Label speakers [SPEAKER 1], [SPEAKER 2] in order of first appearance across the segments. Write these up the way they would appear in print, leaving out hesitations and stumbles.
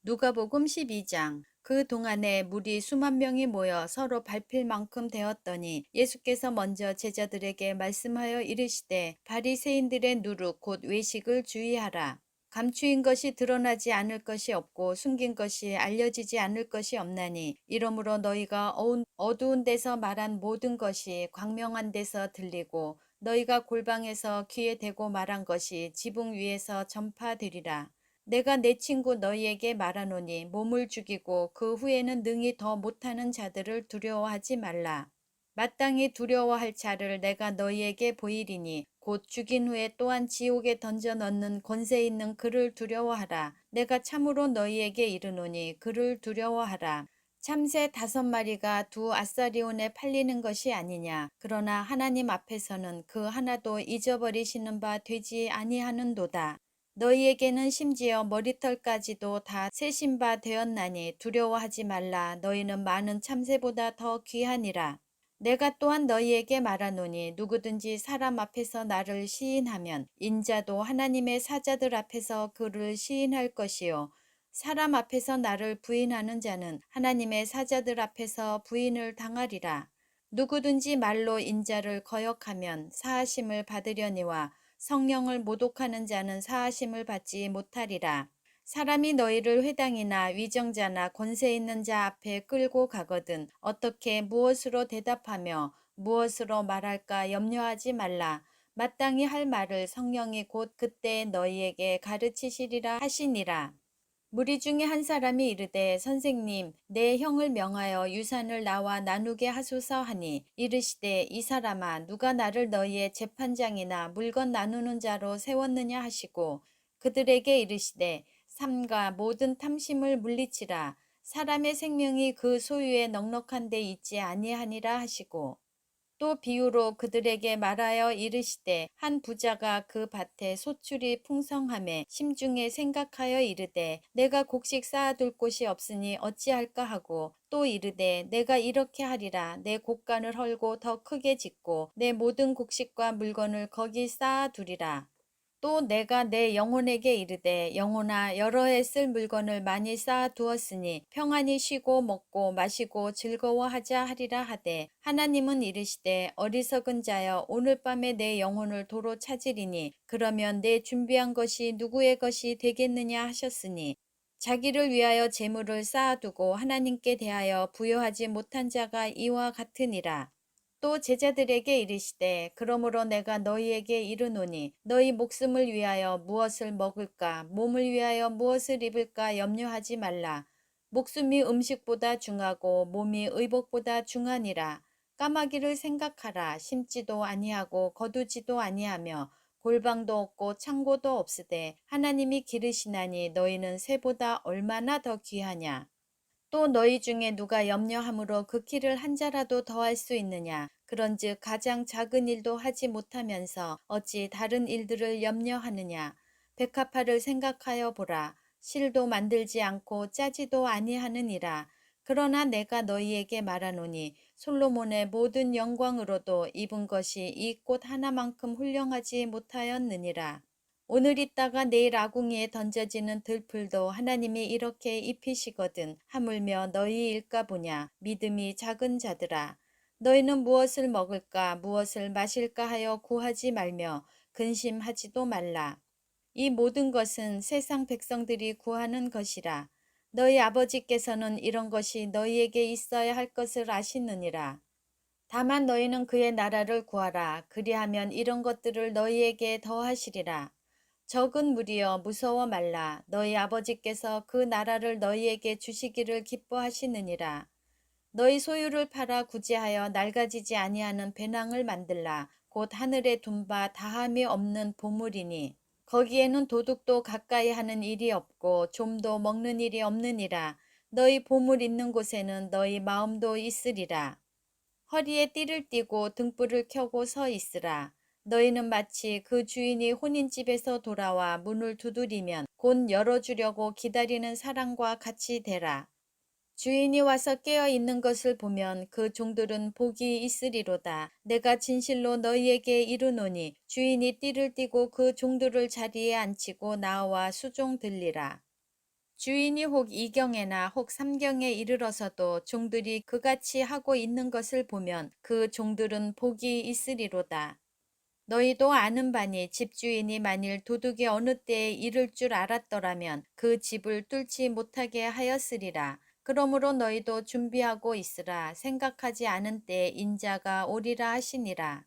[SPEAKER 1] 누가복음 12장. 그 동안에 물이 수만 명이 모여 서로 밟힐 만큼 되었더니 예수께서 먼저 제자들에게 말씀하여 이르시되 바리새인들의 누룩 곧 외식을 주의하라. 감추인 것이 드러나지 않을 것이 없고 숨긴 것이 알려지지 않을 것이 없나니 이러므로 너희가 어두운 데서 말한 모든 것이 광명한 데서 들리고 너희가 골방에서 귀에 대고 말한 것이 지붕 위에서 전파되리라. 내가 내 친구 너희에게 말하노니 몸을 죽이고 그 후에는 능히 더 못하는 자들을 두려워하지 말라. 마땅히 두려워할 자를 내가 너희에게 보이리니 곧 죽인 후에 또한 지옥에 던져 넣는 권세 있는 그를 두려워하라. 내가 참으로 너희에게 이르노니 그를 두려워하라. 참새 5마리가 두 아사리온에 팔리는 것이 아니냐. 그러나 하나님 앞에서는 그 하나도 잊어버리시는 바 되지 아니하는도다. 너희에게는 심지어 머리털까지도 다 세신 바 되었나니 두려워하지 말라. 너희는 많은 참새보다 더 귀하니라. 내가 또한 너희에게 말하노니 누구든지 사람 앞에서 나를 시인하면 인자도 하나님의 사자들 앞에서 그를 시인할 것이요. 사람 앞에서 나를 부인하는 자는 하나님의 사자들 앞에서 부인을 당하리라. 누구든지 말로 인자를 거역하면 사하심을 받으려니와 성령을 모독하는 자는 사하심을 받지 못하리라. 사람이 너희를 회당이나 위정자나 권세 있는 자 앞에 끌고 가거든 어떻게 무엇으로 대답하며 무엇으로 말할까 염려하지 말라. 마땅히 할 말을 성령이 곧 그때 너희에게 가르치시리라 하시니라. 무리 중에 한 사람이 이르되 선생님 내 형을 명하여 유산을 나와 나누게 하소서 하니 이르시되 이 사람아 누가 나를 너희의 재판장이나 물건 나누는 자로 세웠느냐 하시고 그들에게 이르시되 삼가 모든 탐심을 물리치라. 사람의 생명이 그 소유에 넉넉한 데 있지 아니하니라 하시고 또 비유로 그들에게 말하여 이르시되 한 부자가 그 밭에 소출이 풍성하매 심중에 생각하여 이르되 내가 곡식 쌓아둘 곳이 없으니 어찌할까 하고 또 이르되 내가 이렇게 하리라. 내 곡간을 헐고 더 크게 짓고 내 모든 곡식과 물건을 거기 쌓아두리라. 또 내가 내 영혼에게 이르되 영혼아 여러 해 쓸 물건을 많이 쌓아 두었으니 평안히 쉬고 먹고 마시고 즐거워하자 하리라 하되 하나님은 이르시되 어리석은 자여 오늘 밤에 내 영혼을 도로 찾으리니 그러면 내 준비한 것이 누구의 것이 되겠느냐 하셨으니 자기를 위하여 재물을 쌓아두고 하나님께 대하여 부여하지 못한 자가 이와 같으니라. 또 제자들에게 이르시되 그러므로 내가 너희에게 이르노니 너희 목숨을 위하여 무엇을 먹을까 몸을 위하여 무엇을 입을까 염려하지 말라. 목숨이 음식보다 중하고 몸이 의복보다 중하니라. 까마귀를 생각하라. 심지도 아니하고 거두지도 아니하며 골방도 없고 창고도 없으되 하나님이 기르시나니 너희는 새보다 얼마나 더 귀하냐. 또 너희 중에 누가 염려함으로 그 키를 한 자라도 더할 수 있느냐. 그런즉 가장 작은 일도 하지 못하면서 어찌 다른 일들을 염려하느냐. 백합화를 생각하여 보라. 실도 만들지 않고 짜지도 아니하느니라. 그러나 내가 너희에게 말하노니 솔로몬의 모든 영광으로도 입은 것이 이 꽃 하나만큼 훌륭하지 못하였느니라. 오늘 있다가 내일 아궁이에 던져지는 들풀도 하나님이 이렇게 입히시거든 하물며 너희 일까 보냐. 믿음이 작은 자들아. 너희는 무엇을 먹을까 무엇을 마실까 하여 구하지 말며 근심하지도 말라. 이 모든 것은 세상 백성들이 구하는 것이라. 너희 아버지께서는 이런 것이 너희에게 있어야 할 것을 아시느니라. 다만 너희는 그의 나라를 구하라. 그리하면 이런 것들을 너희에게 더하시리라. 적은 무리여 무서워 말라. 너희 아버지께서 그 나라를 너희에게 주시기를 기뻐하시느니라. 너희 소유를 팔아 구제하여 낡아지지 아니하는 배낭을 만들라. 곧 하늘에 둔 바 다함이 없는 보물이니 거기에는 도둑도 가까이 하는 일이 없고 좀도 먹는 일이 없느니라. 너희 보물 있는 곳에는 너희 마음도 있으리라. 허리에 띠를 띠고 등불을 켜고 서 있으라. 너희는 마치 그 주인이 혼인집에서 돌아와 문을 두드리면 곧 열어주려고 기다리는 사람과 같이 되라. 주인이 와서 깨어 있는 것을 보면 그 종들은 복이 있으리로다. 내가 진실로 너희에게 이르노니 주인이 띠를 띠고 그 종들을 자리에 앉히고 나와 수종 들리라. 주인이 혹 이경에나 혹 삼경에 이르러서도 종들이 그같이 하고 있는 것을 보면 그 종들은 복이 있으리로다. 너희도 아는 바니 집주인이 만일 도둑이 어느 때에 이를 줄 알았더라면 그 집을 뚫지 못하게 하였으리라. 그러므로 너희도 준비하고 있으라. 생각하지 않은 때에 인자가 오리라 하시니라.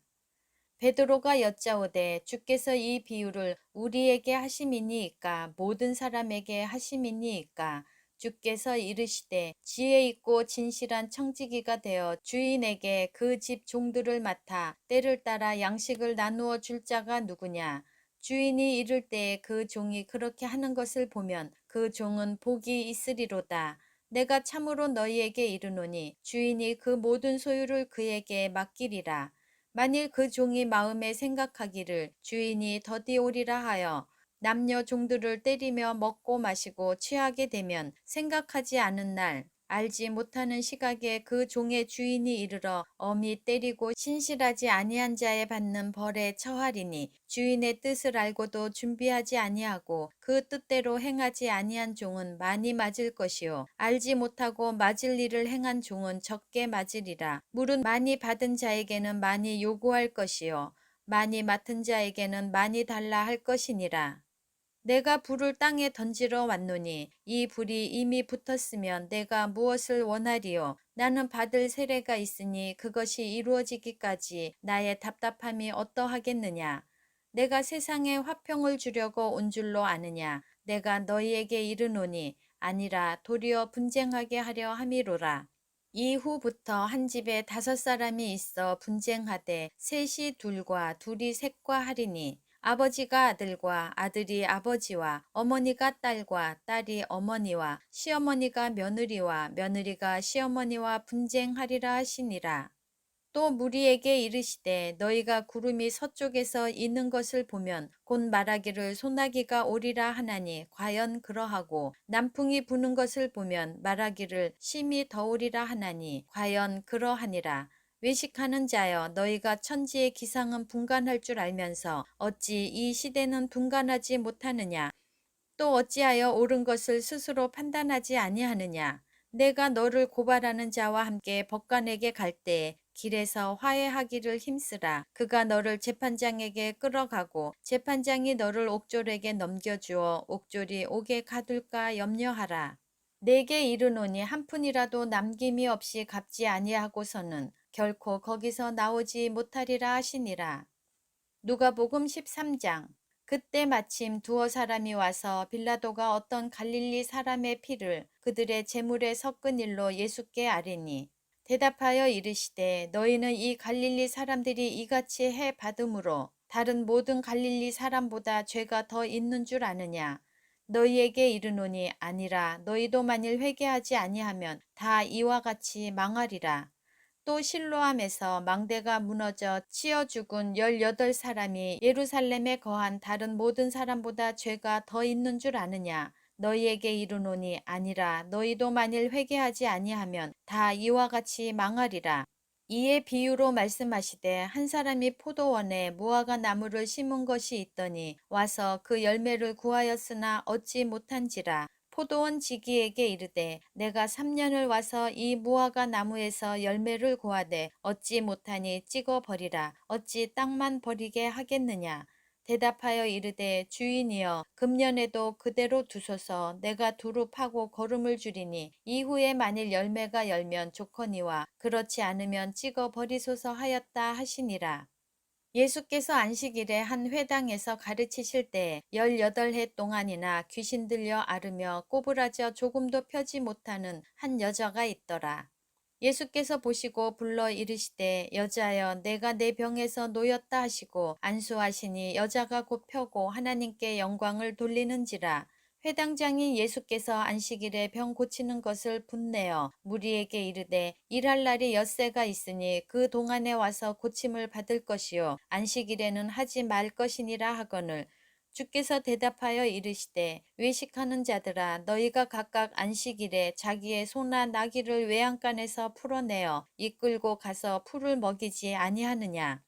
[SPEAKER 1] 베드로가 여짜오되 주께서 이 비유를 우리에게 하심이니이까 모든 사람에게 하심이니이까. 주께서 이르시되 지혜 있고 진실한 청지기가 되어 주인에게 그 집 종들을 맡아 때를 따라 양식을 나누어 줄 자가 누구냐. 주인이 이를 때에 그 종이 그렇게 하는 것을 보면 그 종은 복이 있으리로다. 내가 참으로 너희에게 이르노니 주인이 그 모든 소유를 그에게 맡기리라. 만일 그 종이 마음에 생각하기를 주인이 더디 오리라 하여 남녀 종들을 때리며 먹고 마시고 취하게 되면 생각하지 않은 날 알지 못하는 시각에 그 종의 주인이 이르러 엄히 때리고 신실하지 아니한 자에 받는 벌에 처하리니 주인의 뜻을 알고도 준비하지 아니하고 그 뜻대로 행하지 아니한 종은 많이 맞을 것이요 알지 못하고 맞을 일을 행한 종은 적게 맞으리라. 물은 많이 받은 자에게는 많이 요구할 것이요 많이 맡은 자에게는 많이 달라 할 것이니라. 내가 불을 땅에 던지러 왔노니 이 불이 이미 붙었으면 내가 무엇을 원하리요? 나는 받을 세례가 있으니 그것이 이루어지기까지 나의 답답함이 어떠하겠느냐? 내가 세상에 화평을 주려고 온 줄로 아느냐? 내가 너희에게 이르노니 아니라 도리어 분쟁하게 하려 함이로라. 이후부터 한 집에 5사람이 있어 분쟁하되 셋이 둘과 둘이 셋과 하리니 아버지가 아들과 아들이 아버지와 어머니가 딸과 딸이 어머니와 시어머니가 며느리와 며느리가 시어머니와 분쟁하리라 하시니라. 또 무리에게 이르시되 너희가 구름이 서쪽에서 이는 것을 보면 곧 말하기를 소나기가 오리라 하나니 과연 그러하고 남풍이 부는 것을 보면 말하기를 심히 더우리라 하나니 과연 그러하니라. 외식하는 자여 너희가 천지의 기상은 분간할 줄 알면서 어찌 이 시대는 분간하지 못하느냐. 또 어찌하여 옳은 것을 스스로 판단하지 아니하느냐. 내가 너를 고발하는 자와 함께 법관에게 갈 때에 길에서 화해하기를 힘쓰라. 그가 너를 재판장에게 끌어가고 재판장이 너를 옥졸에게 넘겨주어 옥졸이 옥에 가둘까 염려하라. 내게 이르노니 한 푼이라도 남김이 없이 갚지 아니하고서는 결코 거기서 나오지 못하리라 하시니라. 누가복음 13장. 그때 마침 두어 사람이 와서 빌라도가 어떤 갈릴리 사람의 피를 그들의 제물에 섞은 일로 예수께 아뢰니 대답하여 이르시되 너희는 이 갈릴리 사람들이 이같이 해 받음으로 다른 모든 갈릴리 사람보다 죄가 더 있는 줄 아느냐. 너희에게 이르노니 아니라. 너희도 만일 회개하지 아니하면 다 이와 같이 망하리라. 또 실로암에서 망대가 무너져 치어 죽은 18사람이 예루살렘에 거한 다른 모든 사람보다 죄가 더 있는 줄 아느냐. 너희에게 이르노니 아니라. 너희도 만일 회개하지 아니하면 다 이와 같이 망하리라. 이에 비유로 말씀하시되 한 사람이 포도원에 무화과 나무를 심은 것이 있더니 와서 그 열매를 구하였으나 얻지 못한지라. 포도원 지기에게 이르되 내가 3년을 와서 이 무화과 나무에서 열매를 구하되 얻지 못하니 찍어 버리라. 어찌 땅만 버리게 하겠느냐. 대답하여 이르되 주인이여 금년에도 그대로 두소서. 내가 두루 파고 거름을 주리니 이후에 만일 열매가 열면 좋거니와 그렇지 않으면 찍어 버리소서 하였다 하시니라. 예수께서 안식일에 한 회당에서 가르치실 때에 18해 동안이나 귀신 들려 앓으며 꼬부라져 조금도 펴지 못하는 한 여자가 있더라. 예수께서 보시고 불러 이르시되 여자여 내가 내 병에서 놓였다 하시고 안수하시니 여자가 곧 펴고 하나님께 영광을 돌리는지라. 회당장이 예수께서 안식일에 병 고치는 것을 분내어 무리에게 이르되 일할 날이 엿새가 있으니 그 동안에 와서 고침을 받을 것이요 안식일에는 하지 말 것이니라 하거늘 주께서 대답하여 이르시되 외식하는 자들아 너희가 각각 안식일에 자기의 소나 나귀를 외양간에서 풀어내어 이끌고 가서 풀을 먹이지 아니하느냐.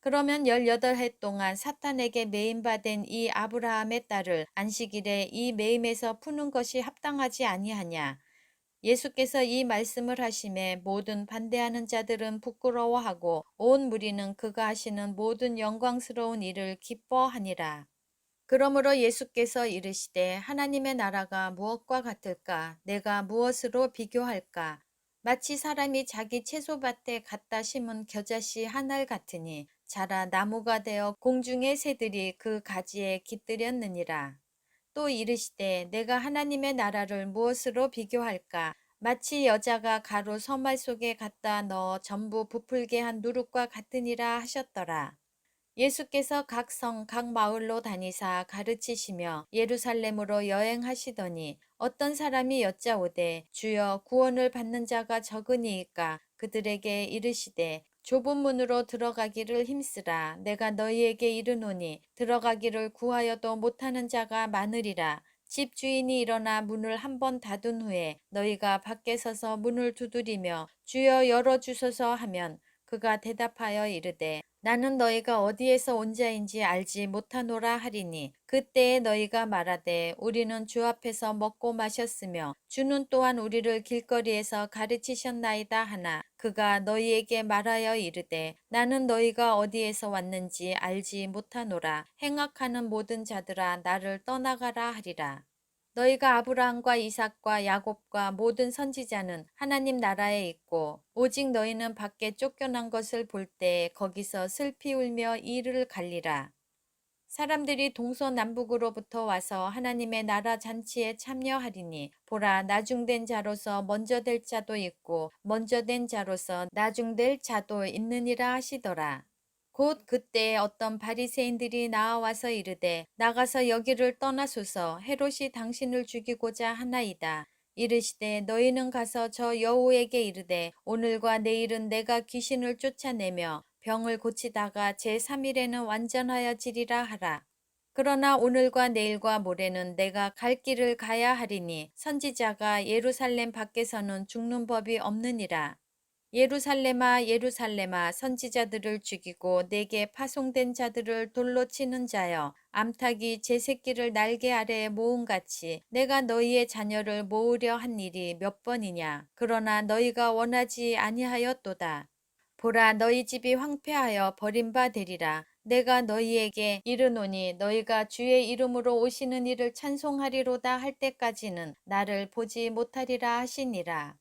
[SPEAKER 1] 그러면 18해 동안 사탄에게 매임받은 이 아브라함의 딸을 안식일에 이 매임에서 푸는 것이 합당하지 아니하냐. 예수께서 이 말씀을 하심에 모든 반대하는 자들은 부끄러워하고 온 무리는 그가 하시는 모든 영광스러운 일을 기뻐하니라. 그러므로 예수께서 이르시되 하나님의 나라가 무엇과 같을까? 내가 무엇으로 비교할까? 마치 사람이 자기 채소밭에 갖다 심은 겨자씨 한 알 같으니 자라 나무가 되어 공중의 새들이 그 가지에 깃들였느니라. 또 이르시되 내가 하나님의 나라를 무엇으로 비교할까? 마치 여자가 가루 서말 속에 갖다 넣어 전부 부풀게 한 누룩과 같으니라 하셨더라. 예수께서 각 성, 각 마을로 다니사 가르치시며 예루살렘으로 여행하시더니 어떤 사람이 여짜오되 주여 구원을 받는 자가 적으니이까 그들에게 이르시되 좁은 문으로 들어가기를 힘쓰라. 내가 너희에게 이르노니 들어가기를 구하여도 못하는 자가 많으리라. 집 주인이 일어나 문을 한 번 닫은 후에 너희가 밖에 서서 문을 두드리며 주여 열어주소서 하면 그가 대답하여 이르되 나는 너희가 어디에서 온 자인지 알지 못하노라 하리니 그때에 너희가 말하되 우리는 주 앞에서 먹고 마셨으며 주는 또한 우리를 길거리에서 가르치셨나이다 하나 그가 너희에게 말하여 이르되 나는 너희가 어디에서 왔는지 알지 못하노라. 행악하는 모든 자들아 나를 떠나가라 하리라. 너희가 아브라함과 이삭과 야곱과 모든 선지자는 하나님 나라에 있고 오직 너희는 밖에 쫓겨난 것을 볼 때 거기서 슬피 울며 이를 갈리라. 사람들이 동서남북으로부터 와서 하나님의 나라 잔치에 참여하리니 보라 나중된 자로서 먼저 될 자도 있고 먼저 된 자로서 나중될 자도 있느니라 하시더라. 곧 그때에 어떤 바리새인들이 나와서 이르되 나가서 여기를 떠나소서 헤롯이 당신을 죽이고자 하나이다. 이르시되 너희는 가서 저 여우에게 이르되 오늘과 내일은 내가 귀신을 쫓아내며 병을 고치다가 제3일에는 완전하여지리라 하라. 그러나 오늘과 내일과 모레는 내가 갈 길을 가야 하리니 선지자가 예루살렘 밖에서는 죽는 법이 없느니라. 예루살렘아 예루살렘아 선지자들을 죽이고 내게 파송된 자들을 돌로 치는 자여 암탉이 제 새끼를 날개 아래에 모음같이 내가 너희의 자녀를 모으려 한 일이 몇 번이냐 그러나 너희가 원하지 아니하였도다. 보라 너희 집이 황폐하여 버림바 되리라. 내가 너희에게 이르노니 너희가 주의 이름으로 오시는 이를 찬송하리로다 할 때까지는 나를 보지 못하리라 하시니라.